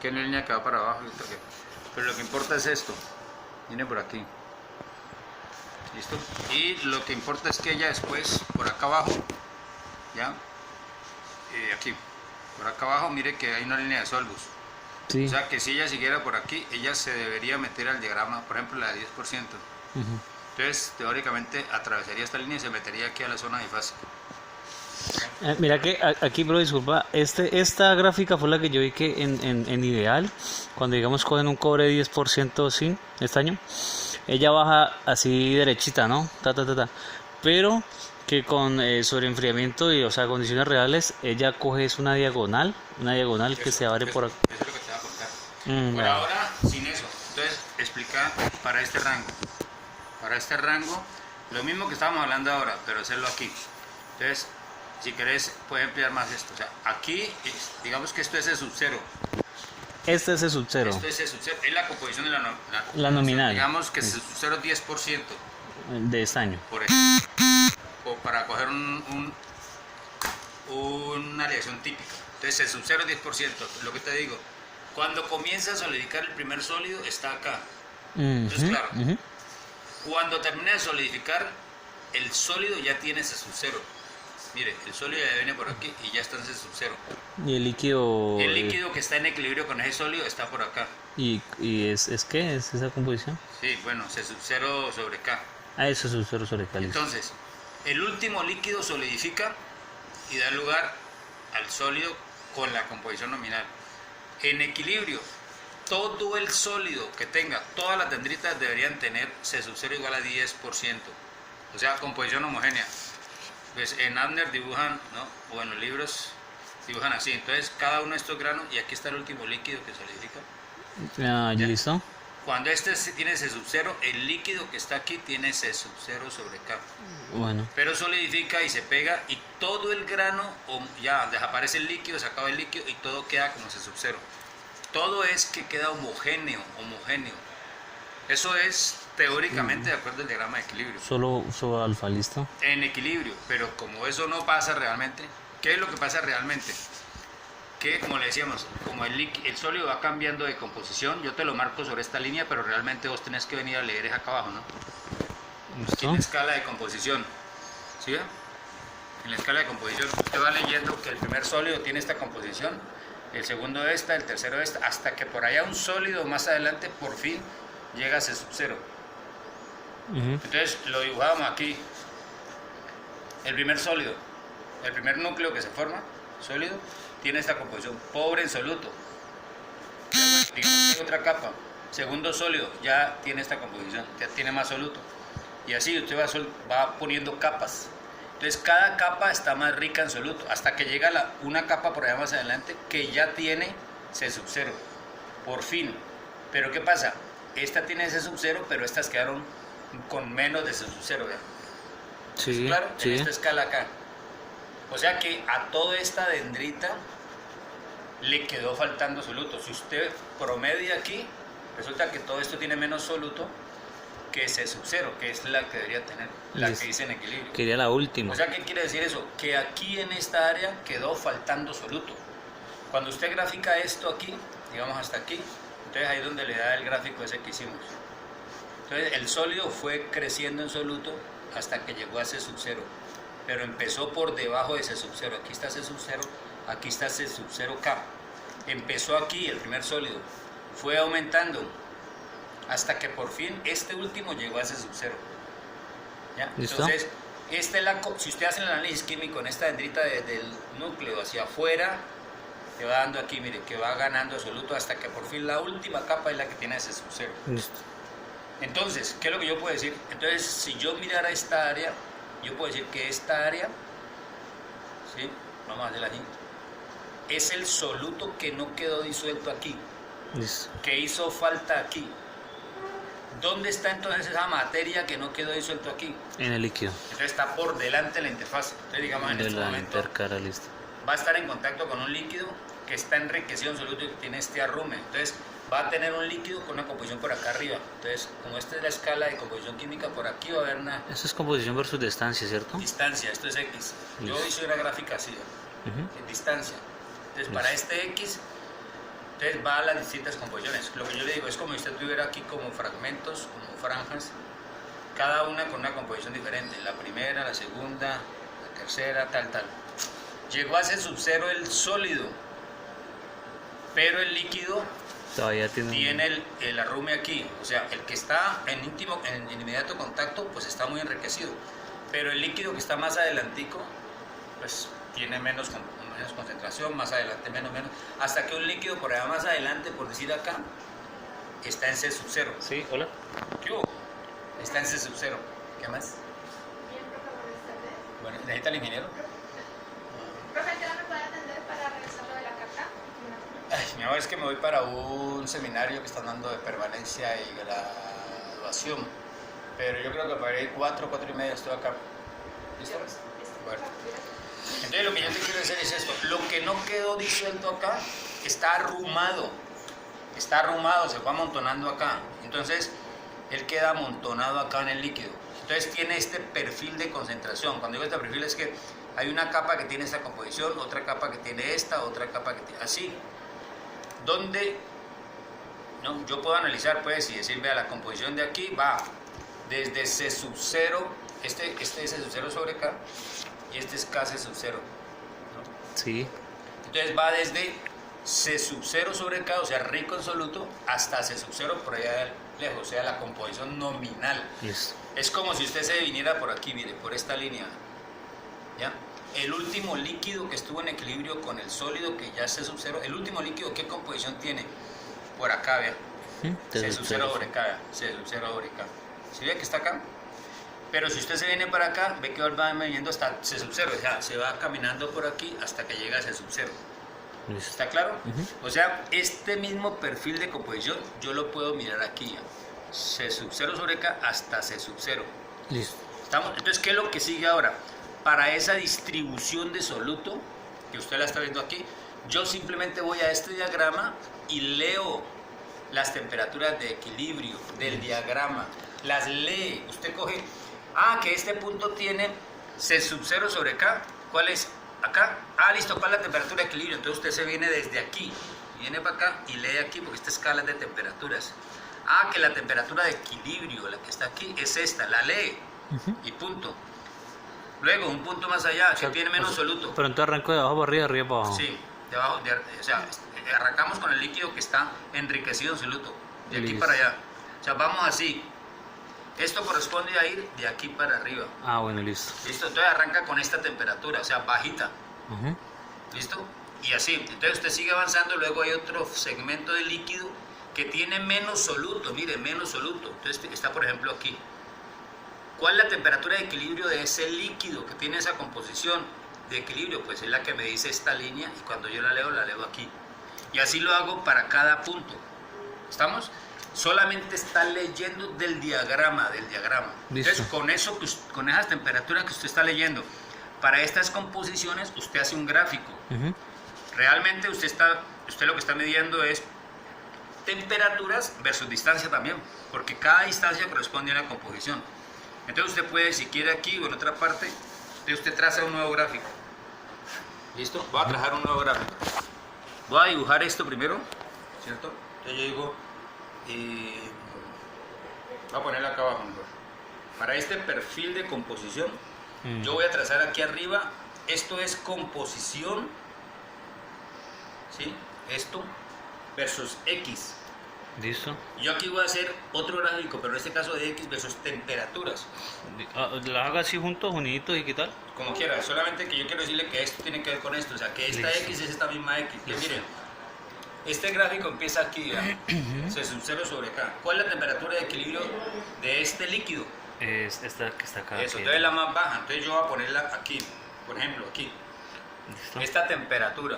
aquí hay una línea que va para abajo, pero lo que importa es esto. Viene por aquí. ¿Listo? Y lo que importa es que ella después, por acá abajo, ¿ya? Aquí, por acá abajo, mire que hay una línea de Solbus. Sí. O sea que si ella siguiera por aquí, ella se debería meter al diagrama, por ejemplo, la de 10%. Entonces, teóricamente, atravesaría esta línea y se metería aquí a la zona bifásica. Mira que aquí, bro, disculpa, esta gráfica fue la que yo vi que en ideal, cuando digamos cogen un cobre 10% sin estaño, ella baja así derechita, ¿no? Pero que con sobreenfriamiento y, o sea, condiciones reales, ella coge es una diagonal que se abre por aquí. Eso es lo que te voy a contar. Por ahora, sin eso. Entonces, explica para este rango. Para este rango, lo mismo que estábamos hablando ahora, pero hacerlo aquí. Entonces, si querés, puedes ampliar más esto. O sea, aquí, digamos que esto es el sub-0. Este es el sub-0. Esto es el sub-0. Es la composición de la nominal. Digamos que es el sub-0 10%. De estaño. Por eso. O para coger una aleación típica. Entonces, el sub-0 es 10%. Lo que te digo, cuando comienza a solidificar el primer sólido, está acá. Entonces, claro, cuando termina de solidificar, el sólido ya tiene ese sub-0. Mire, el sólido ya viene por aquí y ya está en ese sub-0. Y el líquido... El líquido que está en equilibrio con ese sólido está por acá. ¿Y es qué? ¿Es esa composición? Sí, bueno, C sub-0 sobre K. Ah, eso es sub-0 sobre K. Entonces, el último líquido solidifica y da lugar al sólido con la composición nominal. En equilibrio, todo el sólido que tenga, todas las dendritas deberían tener C sub-0 igual a 10%. O sea, composición homogénea. Pues en Abner dibujan, ¿no? O en los libros dibujan así. Entonces, cada uno de estos granos, y aquí está el último líquido que solidifica. ¿Ya listo? Cuando este tiene C sub-0, el líquido que está aquí tiene C sub-0 sobre K. Bueno. Pero solidifica y se pega y todo el grano, ya desaparece el líquido, se acaba el líquido y todo queda como C sub-0. Todo es que queda homogéneo. Eso es teóricamente de acuerdo al diagrama de equilibrio. Solo alfa, listo. En equilibrio, pero como eso no pasa realmente, ¿qué es lo que pasa realmente? Que, como le decíamos, como el sólido va cambiando de composición, yo te lo marco sobre esta línea, pero realmente vos tenés que venir a leer es acá abajo, ¿no? Aquí en la escala de composición, ¿sí ve? En la escala de composición, usted va leyendo que el primer sólido tiene esta composición, el segundo esta, el tercero esta, hasta que por allá un sólido más adelante, por fin, llega a C sub-0. Entonces lo dibujamos aquí. El primer sólido, el primer núcleo que se forma, sólido, tiene esta composición, pobre en soluto. Digamos que hay otra capa, segundo sólido, ya tiene esta composición, ya tiene más soluto. Y así usted va poniendo capas. Entonces cada capa está más rica en soluto, hasta que llega una capa por allá más adelante que ya tiene C sub-0, por fin. Pero ¿qué pasa? Esta tiene C sub-0, pero estas quedaron con menos de C sub-0, ¿verdad? Sí, claro, sí. en esta escala acá. O sea que a toda esta dendrita le quedó faltando soluto. Si usted promedia aquí, resulta que todo esto tiene menos soluto que C sub-0, que es la que debería tener, la que dice en equilibrio. Quería la última. O sea, ¿qué quiere decir eso? Que aquí en esta área quedó faltando soluto. Cuando usted grafica esto aquí, digamos hasta aquí, entonces ahí es donde le da el gráfico ese que hicimos. Entonces el sólido fue creciendo en soluto hasta que llegó a C sub-0, pero empezó por debajo de C sub-0. Aquí está C sub-0, aquí está C sub-0 K. Empezó aquí el primer sólido, fue aumentando hasta que por fin este último llegó a C sub-0. ¿Ya? Entonces, si usted hace el análisis químico en esta dendrita del núcleo hacia afuera, te va dando aquí, mire, que va ganando soluto hasta que por fin la última capa es la que tiene C sub-0. Listo. Entonces, ¿qué es lo que yo puedo decir? Entonces, si yo mirara esta área, yo puedo decir que esta área, ¿sí? Vamos a hacerla así, es el soluto que no quedó disuelto aquí, Listo. que hizo falta aquí. ¿Dónde está entonces esa materia que no quedó disuelto aquí? En el líquido. Entonces está por delante de la interfaz. Entonces, digamos, en este momento intercara, listo. va a estar en contacto con un líquido que está enriquecido en soluto y que tiene este arrume. Entonces va a tener un líquido con una composición por acá arriba. Entonces, como esta es la escala de composición química, por aquí va a haber una Eso es composición versus distancia, ¿cierto? distancia. Esto es X. Yo hice una gráfica así, en distancia. Entonces, para este X, Entonces va a las distintas composiciones. Lo que yo le digo es como si usted tuviera aquí como fragmentos, como franjas, cada una con una composición diferente. La primera, la segunda, la tercera, tal. Llegó a ese subcero el sólido, pero el líquido Todavía tiene el arrume aquí. O sea, el que está en inmediato contacto, pues está muy enriquecido. Pero el líquido que está más adelantico, pues tiene menos concentración, más adelante menos, hasta que un líquido por allá más adelante, por decir acá, está en C sub 0. Sí, hola. ¿Qué hubo? Está en C sub 0. ¿Qué más? Bueno, ¿necesita el ingeniero? Profe, ¿ya no me puede atender para revisar lo de la carta? Ay, mi amor, es que me voy para un seminario que están dando de permanencia y graduación. Pero yo creo que para ir 4:30 estoy acá. ¿Listo? Bueno. Entonces lo que yo te quiero decir es esto. Lo que no quedó disuelto acá está arrumado. Está arrumado, se va amontonando acá. Entonces, él queda amontonado acá en el líquido. Entonces tiene este perfil de concentración. Cuando digo este perfil es que hay una capa que tiene esta composición, otra capa que tiene esta, otra capa que tiene así. Donde no, yo puedo analizar pues y decir, vea, la composición de aquí va desde C sub 0, este es C sub 0 sobre K y este es K C sub 0. ¿No? Sí. Entonces va desde C sub 0 sobre K, o sea, rico en soluto, hasta C sub 0 por allá lejos, o sea, la composición nominal. Yes. Es como si usted se viniera por aquí, mire, por esta línea. ¿Ya? El último líquido que estuvo en equilibrio con el sólido, que ya es C sub 0, el último líquido, ¿qué composición tiene? Por acá, vea. C sub 0 sobre K, vea. C sub 0 sobre K. ¿Sí ve que está acá? Pero si usted se viene para acá, ve que va viniendo hasta C sub 0, o sea, se va caminando por aquí hasta que llega a C sub 0. ¿Está claro? O sea, este mismo perfil de composición yo lo puedo mirar aquí, ¿ya? C sub 0 sobre K hasta C sub 0. Listo. ¿Estamos? Entonces, ¿qué es lo que sigue ahora? Para esa distribución de soluto, que usted la está viendo aquí, yo simplemente voy a este diagrama y leo las temperaturas de equilibrio del diagrama. Las lee. Usted coge, que este punto tiene C sub 0 sobre K. ¿Cuál es? Acá. Listo, ¿cuál es la temperatura de equilibrio? Entonces usted se viene desde aquí, viene para acá y lee aquí, porque esta escala es de temperaturas. Que la temperatura de equilibrio, la que está aquí, es esta, la lee y punto. Luego, un punto más allá, que tiene menos soluto. Pero entonces arranco de abajo para arriba, arriba para abajo. Sí, de abajo, o sea, arrancamos con el líquido que está enriquecido en soluto, de aquí Listo. para allá. O sea, vamos así. Esto corresponde a ir de aquí para arriba. Bueno, listo. ¿Listo? Entonces arranca con esta temperatura, o sea, bajita. Ujú. ¿Listo? Y así. Entonces usted sigue avanzando, luego hay otro segmento de líquido que tiene menos soluto, mire, menos soluto. Entonces está, por ejemplo, aquí. ¿Cuál es la temperatura de equilibrio de ese líquido que tiene esa composición de equilibrio? Pues es la que me dice esta línea y cuando yo la leo aquí. Y así lo hago para cada punto. ¿Estamos? Solamente está leyendo del diagrama. Entonces, con esas temperaturas que usted está leyendo, para estas composiciones usted hace un gráfico. Realmente usted lo que está midiendo es temperaturas versus distancia también, porque cada distancia corresponde a una composición. Entonces usted puede, si quiere aquí o en otra parte, usted traza un nuevo gráfico. ¿Listo? Voy a trazar un nuevo gráfico. Voy a dibujar esto primero, ¿cierto? Entonces yo digo, voy a ponerlo acá abajo mejor. Para este perfil de composición, yo voy a trazar aquí arriba, esto es composición, ¿sí? Esto versus X. Listo. Yo aquí voy a hacer otro gráfico, pero en este caso de X versus temperaturas. ¿Las haga así juntos, uniditos y qué tal? Como quiera, solamente que yo quiero decirle que esto tiene que ver con esto, o sea, que esta Listo. X es esta misma X. Que miren, este gráfico empieza aquí, C sub 0 sobre K. ¿Cuál es la temperatura de equilibrio de este líquido? Es esta que está acá. Eso, entonces es la más baja, entonces yo voy a ponerla aquí, por ejemplo, aquí. Listo. Esta temperatura.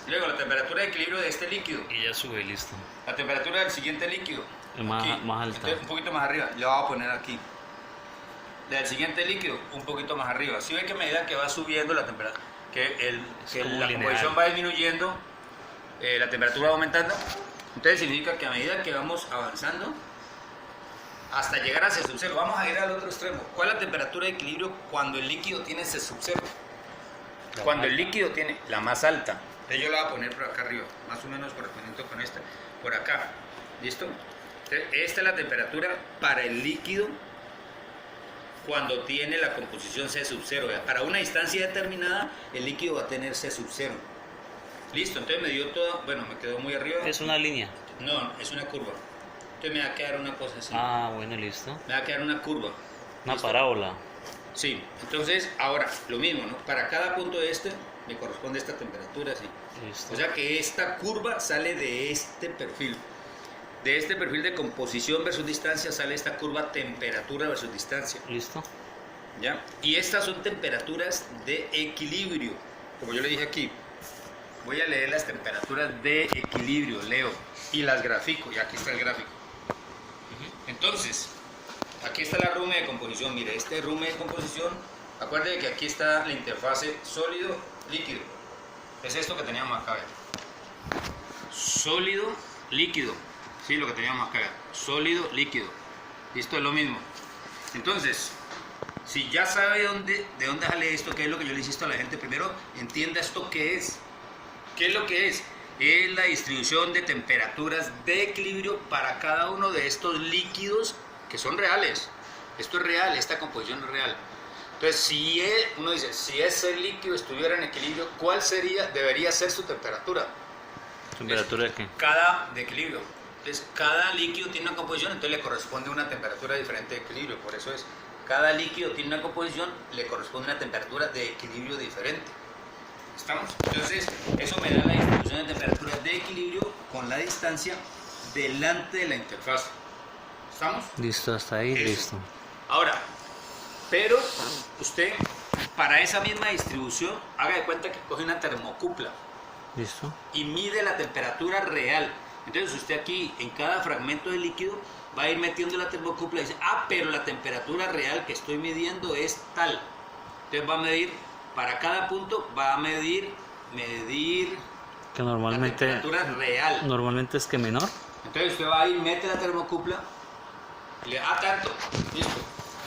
Luego la temperatura de equilibrio de este líquido. Y ya sube, listo. La temperatura del siguiente líquido. Más aquí. alta. Entonces, un poquito más arriba. Le voy a poner aquí. Del siguiente líquido, un poquito más arriba. Si ve que a medida que va subiendo la temperatura, que la lineal. composición va disminuyendo, la temperatura va aumentando, entonces significa que a medida que vamos avanzando, hasta llegar a C sub 0, vamos a ir al otro extremo. ¿Cuál es la temperatura de equilibrio cuando el líquido tiene C sub 0? Cuando el líquido tiene la más alta. Entonces yo la voy a poner por acá arriba, más o menos correspondiente con esta, por acá. ¿Listo? Entonces, esta es la temperatura para el líquido cuando tiene la composición C sub 0. Para una distancia determinada, el líquido va a tener C sub 0. Listo, entonces me dio todo, bueno, me quedó muy arriba. Es una línea. No, es una curva. Entonces me va a quedar una cosa así. Ah, bueno, listo. Me va a quedar una curva. Una ¿Listo? parábola. Sí, entonces ahora lo mismo, ¿no? Para cada punto de este me corresponde esta temperatura, sí. Listo. O sea que esta curva sale de este perfil. De este perfil de composición versus distancia sale esta curva temperatura versus distancia. Listo. ¿Ya? Y estas son temperaturas de equilibrio. Como yo le dije aquí, voy a leer las temperaturas de equilibrio, leo, y las grafico, y aquí está el gráfico. Entonces, aquí está la rume de composición. Mire, este rume de composición, acuérdense que aquí está la interfase sólido-líquido. Es esto que teníamos acá, ¿ver? Sólido, líquido. Sí, lo que teníamos acá. Sólido, líquido. Esto es lo mismo. Entonces, si ya sabe de dónde sale esto, qué es lo que yo le insisto a la gente, primero entienda esto qué es. ¿Qué es lo que es? Es la distribución de temperaturas de equilibrio para cada uno de estos líquidos que son reales. Esto es real, esta composición es real. Entonces, si uno dice, si ese líquido estuviera en equilibrio, ¿cuál debería ser su temperatura? ¿Temperatura de qué? De equilibrio. Entonces, cada líquido tiene una composición, entonces le corresponde una temperatura diferente de equilibrio. Por eso es, cada líquido tiene una composición, le corresponde una temperatura de equilibrio diferente. ¿Estamos? Entonces, eso me da la distribución de temperaturas de equilibrio con la distancia delante de la interfaz. ¿Estamos? Listo, hasta ahí, Eso. listo. Ahora, pero usted, para esa misma distribución, haga de cuenta que coge una termocupla Listo. y mide la temperatura real. Entonces usted aquí, en cada fragmento de líquido, va a ir metiendo la termocupla y dice, ah, pero la temperatura real que estoy midiendo es tal. Entonces va a medir, para cada punto, va a medir Que la normalmente, temperatura real. normalmente es que menor. Entonces usted va a ir, mete la termocupla y le da tanto, listo.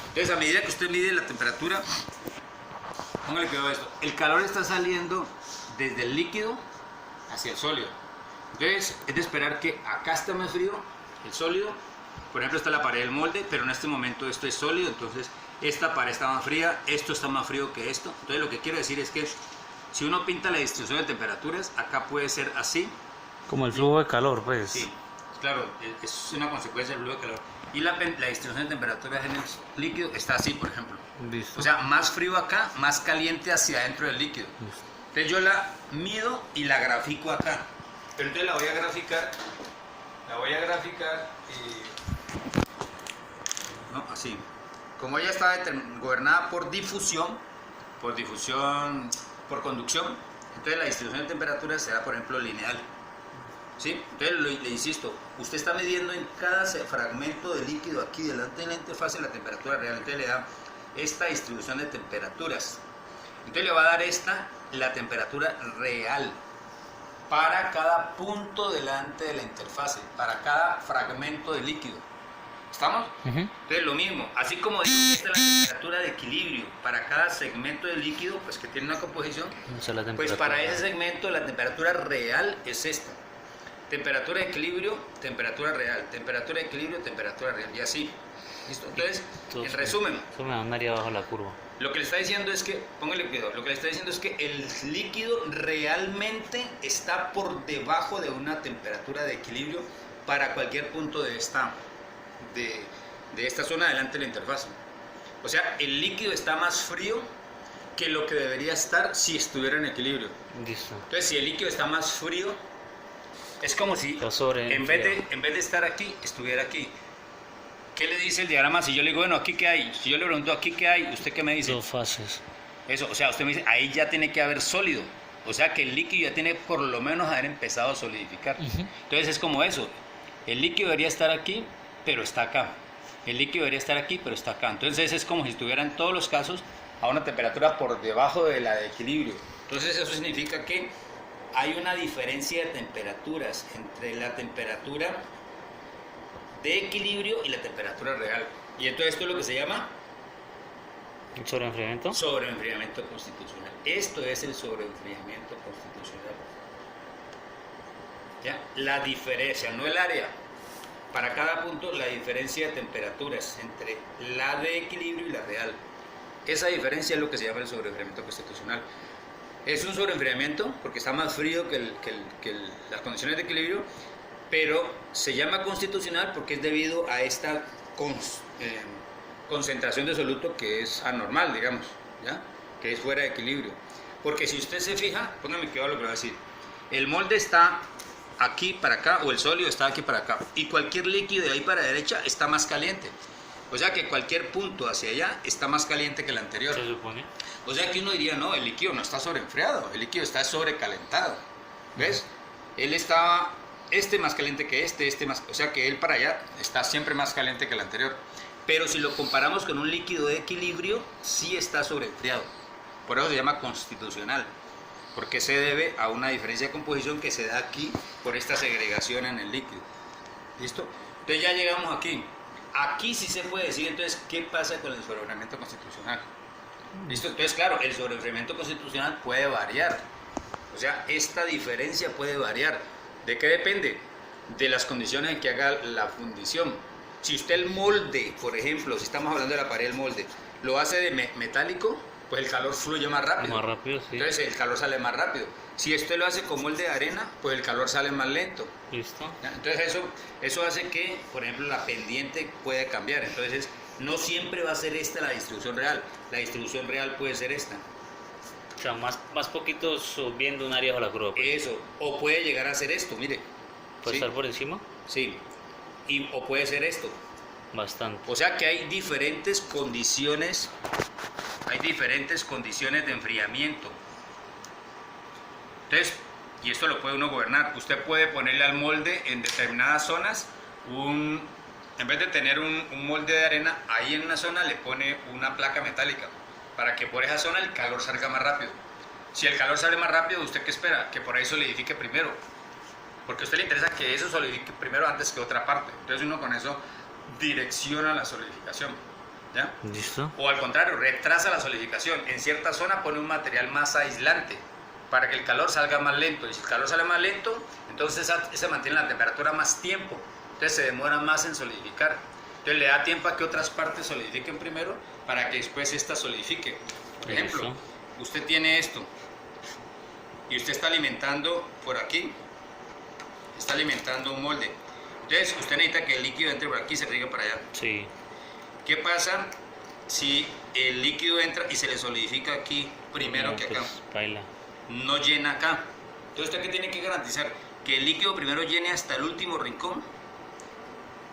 Entonces a medida que usted mide la temperatura, póngale cuidado a esto, el calor está saliendo desde el líquido hacia el sólido. Entonces es de esperar que acá esté más frío el sólido, por ejemplo está la pared del molde, pero en este momento esto es sólido, entonces esta pared está más fría, esto está más frío que esto. Entonces lo que quiero decir es que si uno pinta la distribución de temperaturas, acá puede ser así. Como el flujo de calor, pues. Sí, claro, es una consecuencia del flujo de calor. Y la distribución de temperaturas en el líquido está así, por ejemplo. Listo. O sea, más frío acá, más caliente hacia adentro del líquido. Listo. Entonces yo la mido y la grafico acá. Pero entonces la voy a graficar no, así. Como ella está gobernada por difusión, por conducción, entonces la distribución de temperaturas será, por ejemplo, lineal. ¿Sí? Entonces le insisto, usted está midiendo en cada fragmento de líquido aquí delante de la interfaz la temperatura real, entonces le da esta distribución de temperaturas. Entonces le va a dar la temperatura real para cada punto delante de la interfase, para cada fragmento de líquido. ¿Estamos? Entonces lo mismo, así como digo que esta es la temperatura de equilibrio para cada segmento de líquido, pues que tiene una composición, pues para ese segmento la temperatura real es esta. Temperatura de equilibrio, temperatura real, temperatura de equilibrio, temperatura real, y así. ¿Listo? Entonces, en resumen, Eso me mandaría abajo la curva. lo que le está diciendo es que, póngale cuidado, lo que le está diciendo es que el líquido realmente está por debajo de una temperatura de equilibrio para cualquier punto de esta zona delante de la interfaz. O sea, el líquido está más frío que lo que debería estar si estuviera en equilibrio. Listo. Entonces, si el líquido está más frío, es como si Está sobre en vez de estar aquí, estuviera aquí. ¿Qué le dice el diagrama? Si yo le digo, bueno, ¿aquí qué hay? Si yo le pregunto, ¿aquí qué hay? ¿Usted qué me dice? Dos fases. Eso, o sea, usted me dice, ahí ya tiene que haber sólido. O sea, que el líquido ya tiene por lo menos haber empezado a solidificar. Entonces es como eso. El líquido debería estar aquí, pero está acá. El líquido debería estar aquí, pero está acá. Entonces es como si estuviera en todos los casos a una temperatura por debajo de la de equilibrio. Entonces eso significa que hay una diferencia de temperaturas entre la temperatura de equilibrio y la temperatura real. Y entonces esto es lo que se llama ¿Sobreenfriamiento? sobreenfriamiento constitucional. Esto es el sobreenfriamiento constitucional. ¿ya? La diferencia, no el área. Para cada punto, la diferencia de temperaturas entre la de equilibrio y la real. Esa diferencia es lo que se llama el sobreenfriamiento constitucional. Es un sobreenfriamiento porque está más frío que las condiciones de equilibrio, pero se llama constitucional porque es debido a esta concentración de soluto que es anormal, digamos, ¿ya? Que es fuera de equilibrio. Porque si usted se fija, póngame cuidado lo que voy a decir, el molde está aquí para acá o el sólido está aquí para acá y cualquier líquido de ahí para la derecha está más caliente. O sea que cualquier punto hacia allá está más caliente que el anterior. Se supone. O sea que uno diría, no, el líquido no está sobreenfriado, el líquido está sobrecalentado. ¿Ves? Él estaba, más caliente que este más, o sea que él para allá está siempre más caliente que el anterior. Pero si lo comparamos con un líquido de equilibrio, sí está sobreenfriado. Por eso se llama constitucional, porque se debe a una diferencia de composición que se da aquí por esta segregación en el líquido. ¿Listo? Entonces ya llegamos aquí. Aquí sí se puede decir entonces qué pasa con el sobreenfriamiento constitucional. ¿Listo? Entonces claro, el sobreenfriamiento constitucional puede variar. O sea, esta diferencia puede variar. ¿De qué depende? De las condiciones en que haga la fundición. Si usted el molde, por ejemplo, si estamos hablando de la pared del molde, lo hace de metálico, pues el calor fluye más rápido. Más rápido, sí. Entonces el calor sale más rápido. Si usted lo hace con molde de arena, pues el calor sale más lento. Listo. ¿Ya? Entonces eso hace que, por ejemplo, la pendiente puede cambiar. Entonces no siempre va a ser esta la distribución real. La distribución real puede ser esta. O sea, más poquito subiendo un área bajo la curva. Pues. Eso. O puede llegar a ser esto, mire. ¿Puede ¿Sí? estar por encima? Sí. O puede ser esto. Bastante. O sea que hay diferentes condiciones de enfriamiento. Entonces, y esto lo puede uno gobernar. Usted puede ponerle al molde en determinadas zonas en vez de tener un molde de arena, ahí en una zona le pone una placa metálica para que por esa zona el calor salga más rápido. Si el calor sale más rápido, ¿usted qué espera? Que por ahí solidifique primero. Porque a usted le interesa que eso solidifique primero antes que otra parte. Entonces uno con eso direcciona la solidificación. ¿Ya? Listo. O al contrario, retrasa la solidificación. En cierta zona pone un material más aislante para que el calor salga más lento. Y si el calor sale más lento, entonces se mantiene la temperatura más tiempo. Entonces se demora más en solidificar. Entonces le da tiempo a que otras partes solidifiquen primero para que después esta solidifique. Por ejemplo, usted tiene esto y usted está alimentando por aquí, está alimentando un molde. Entonces usted necesita que el líquido entre por aquí y se riegue para allá. Sí. ¿Qué pasa si el líquido entra y se le solidifica aquí primero No, que acá? pues, baila. No llena acá. Entonces, ¿usted qué tiene que garantizar? Que el líquido primero llene hasta el último rincón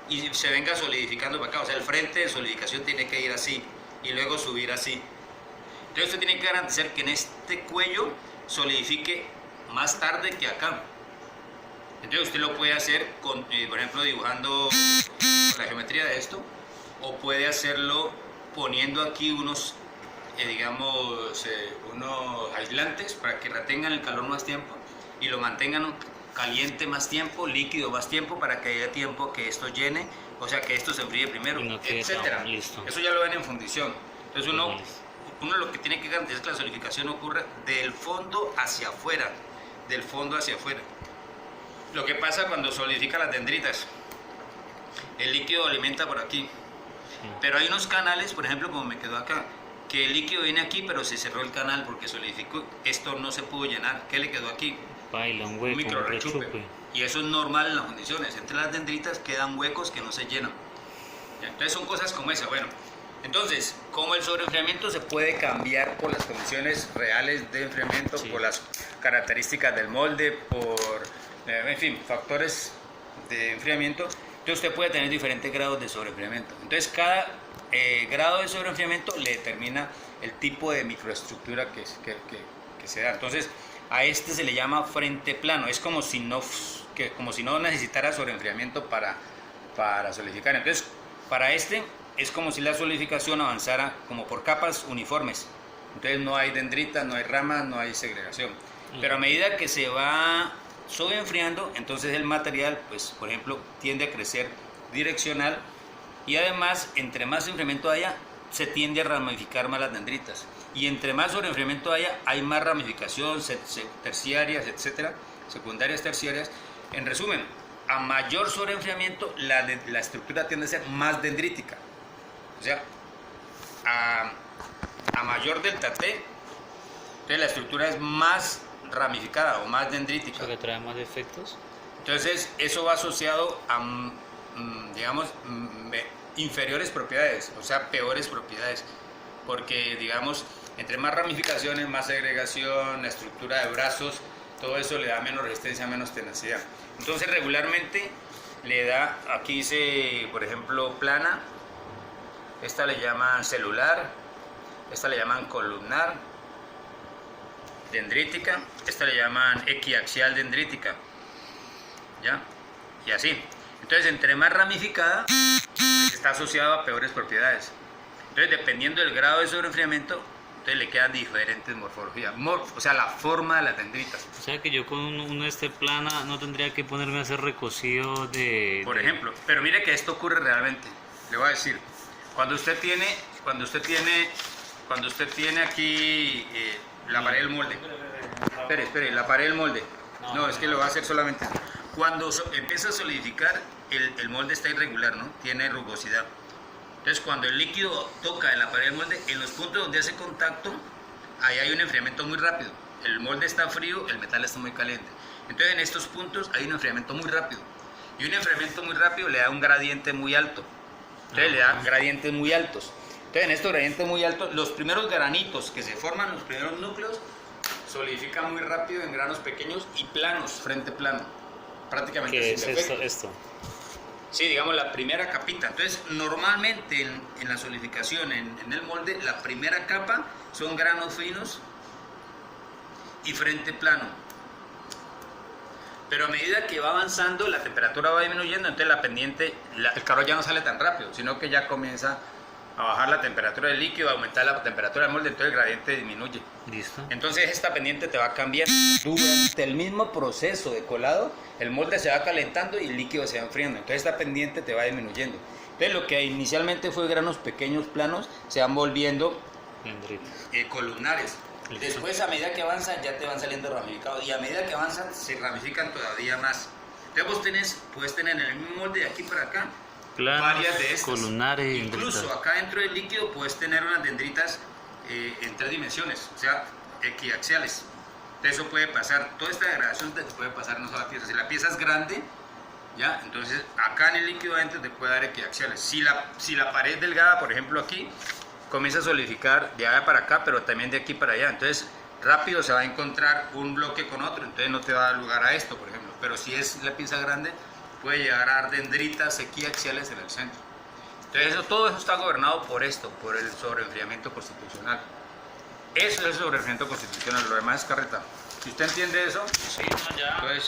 y se venga solidificando para acá. O sea, el frente de solidificación tiene que ir así y luego subir así. Entonces, usted tiene que garantizar que en este cuello solidifique más tarde que acá. Entonces, usted lo puede hacer, por ejemplo, dibujando la geometría de esto, o puede hacerlo poniendo aquí unos aislantes para que retengan el calor más tiempo y lo mantengan caliente más tiempo, líquido más tiempo, para que haya tiempo que esto llene, o sea que esto se enfríe primero, Y no etcétera. Listo. Eso ya lo ven en fundición. Entonces uno lo que tiene que garantizar es que la solidificación ocurra del fondo hacia afuera, del fondo hacia afuera. Lo que pasa cuando solidifica las dendritas, el líquido alimenta por aquí. Pero hay unos canales, por ejemplo, como me quedó acá, que el líquido viene aquí, pero se cerró el canal porque solidificó. Esto no se pudo llenar. ¿Qué le quedó aquí? Baila, un Un hueco, micro un rechupe. rechupe. Y eso es normal en las condiciones. Entre las dendritas quedan huecos que no se llenan. ¿Ya? Entonces son cosas como esa. Bueno, entonces, como el sobreenfriamiento se puede cambiar por las condiciones reales de enfriamiento, Sí. por las características del molde, por, en fin, factores de enfriamiento, entonces usted puede tener diferentes grados de sobreenfriamiento. Entonces cada grado de sobreenfriamiento le determina el tipo de microestructura que se da. Entonces a este se le llama frente plano. Es como si no necesitara sobreenfriamiento para solidificar. Entonces para este es como si la solidificación avanzara como por capas uniformes. Entonces no hay dendritas, no hay ramas, no hay segregación. Pero a medida que se va sobreenfriando, entonces el material, pues por ejemplo, tiende a crecer direccional y además, entre más enfriamiento haya, se tiende a ramificar más las dendritas. Y entre más sobreenfriamiento haya, hay más ramificación, terciarias, etcétera, secundarias, terciarias. En resumen, a mayor sobreenfriamiento, la estructura tiende a ser más dendrítica. O sea, a mayor delta T, entonces la estructura es más ramificada o más dendrítica. ¿Eso que trae más efectos? Entonces, eso va asociado a, digamos, inferiores propiedades, o sea, peores propiedades. Porque, digamos, entre más ramificaciones, más segregación, la estructura de brazos, todo eso le da menos resistencia, menos tenacidad. Entonces, regularmente le da, aquí dice, por ejemplo, plana, esta le llaman celular, esta le llaman columnar, dendrítica, esta le llaman equiaxial dendrítica, ¿ya? Y así. Entonces, entre más ramificada, pues, está asociado a peores propiedades. Entonces, dependiendo del grado de sobreenfriamiento, entonces le quedan diferentes morfologías, o sea, la forma de las dendritas. O sea que yo con una plana no tendría que ponerme a hacer recocido Por ejemplo, pero mire que esto ocurre realmente. Le voy a decir, cuando usted tiene aquí la pared del molde. Espere, la pared del molde. No, es que lo va a hacer solamente. Cuando empieza a solidificar, el molde está irregular, ¿no? Tiene rugosidad. Entonces, cuando el líquido toca en la pared del molde, en los puntos donde hace contacto, ahí hay un enfriamiento muy rápido. El molde está frío, el metal está muy caliente. Entonces, en estos puntos hay un enfriamiento muy rápido. Y un enfriamiento muy rápido le da un gradiente muy alto. Entonces, le da gradientes muy altos. Entonces, en estos gradientes muy altos, los primeros granitos que se forman, los primeros núcleos, solidifican muy rápido en granos pequeños y planos, frente plano. Prácticamente ¿qué sin es defecto. esto? Sí, digamos la primera capita. Entonces, normalmente en la solidificación, en el molde, la primera capa son granos finos y frente plano. Pero a medida que va avanzando, la temperatura va disminuyendo, entonces la pendiente, el calor ya no sale tan rápido, sino que ya comienza a bajar la temperatura del líquido, a aumentar la temperatura del molde, entonces el gradiente disminuye. Listo. Entonces esta pendiente te va cambiando. Durante el mismo proceso de colado, el molde se va calentando y el líquido se va enfriando. Entonces esta pendiente te va disminuyendo. Entonces lo que inicialmente fue granos pequeños planos, se van volviendo Dendritas. columnares. Listo. Después, a medida que avanzan, ya te van saliendo ramificados. Y a medida que avanzan, se ramifican todavía más. Entonces vos puedes tener en el mismo molde de aquí para acá Planos, varias de estas. columnares y Incluso dendritas. acá dentro del líquido puedes tener unas dendritas en 3 dimensiones, o sea, equiaxiales. Eso puede pasar, toda esta degradación te puede pasar en una sola pieza. Si la pieza es grande, ¿ya? Entonces acá en el líquido adentro te puede dar equiaxiales. Si la pared es delgada, por ejemplo aquí, comienza a solidificar de allá para acá, pero también de aquí para allá. Entonces rápido se va a encontrar un bloque con otro, entonces no te va a dar lugar a esto, por ejemplo. Pero si es la pieza grande, puede llegar a dar dendritas equiaxiales en el centro. Entonces todo eso está gobernado por esto, por el sobreenfriamiento constitucional. Eso es el sobreenfriamiento constitucional, lo demás es carreta. Si usted entiende eso, Sí, no, ya. entonces